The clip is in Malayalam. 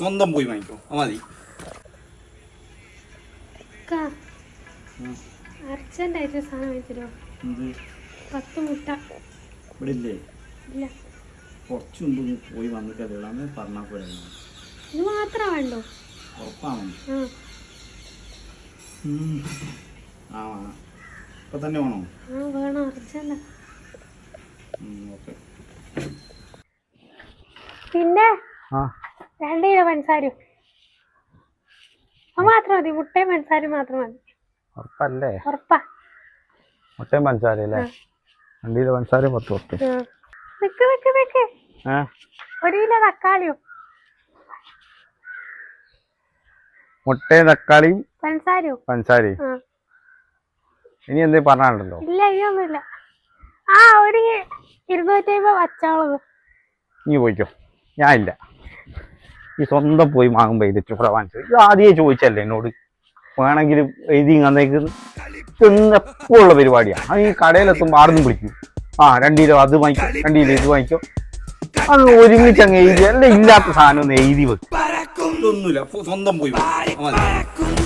സ്വന്തം പോയി വാങ്ങിക്കോ മതി. അർജന്റായിട്ട് സാധനം വാങ്ങിത്തരോ? 10 മുട്ട ഇവിടെ ഇല്ലേ? ഇല്ല, കുറച്ച് മുമ്പ് പോയി വന്നിട്ട് പറഞ്ഞാൽ പോലെ ഇത് മാത്രം വേണ്ടോ? ഉറപ്പാണോ? ആ ഇപ്പൊ തന്നെ വേണോ? വേണം, അർജന്റാ. ഓക്കെ. പിന്നെ 2 കിലോ പഞ്ചസാരയും മാത്രം മതി. മുട്ടയും പഞ്ചസാരയും മാത്രം മതി. ഉറപ്പല്ലേ? ഉറപ്പാ. മുട്ടയും പഞ്ചസാര അല്ലേ? 2 കിലോ പഞ്ചസാര 10 ഉറുപ്പിക. നിക്ക് 1 കിലോ തക്കാളിയും മുട്ടയും തക്കാളിയും പഞ്ചസാരയും. ഇനി എന്തേ പറഞ്ഞാണ്ടല്ലോ? ഇല്ല, ഇനിയൊന്നുമില്ല. 250 പച്ചമുളക്. നീ പോയിക്കോ, ഞാൻ ഇല്ല. ഈ സ്വന്തം പോയി വാങ്ങുമ്പോ ഇത് ചൂടെ വാങ്ങിച്ചു. ഇത് ആദ്യമേ ചോദിച്ചല്ലേ എന്നോട്, വേണമെങ്കിലും എഴുതി അന്നേക്ക് എപ്പോഴുള്ള പരിപാടിയാണ്. അത് ഈ കടയിലെത്തുമ്പോ ആടുന്നും വിളിക്കും. 2 കിലോ അത് വാങ്ങിക്കോ, 2 കിലോ ഇത് വാങ്ങിക്കോ. അത് ഒരുമിച്ച് അങ്ങ് എഴുതി, അല്ല ഇല്ലാത്ത സാധനം ഒന്ന് എഴുതി വെക്കും. ഇതൊന്നുമില്ല, സ്വന്തം പോയി മതി.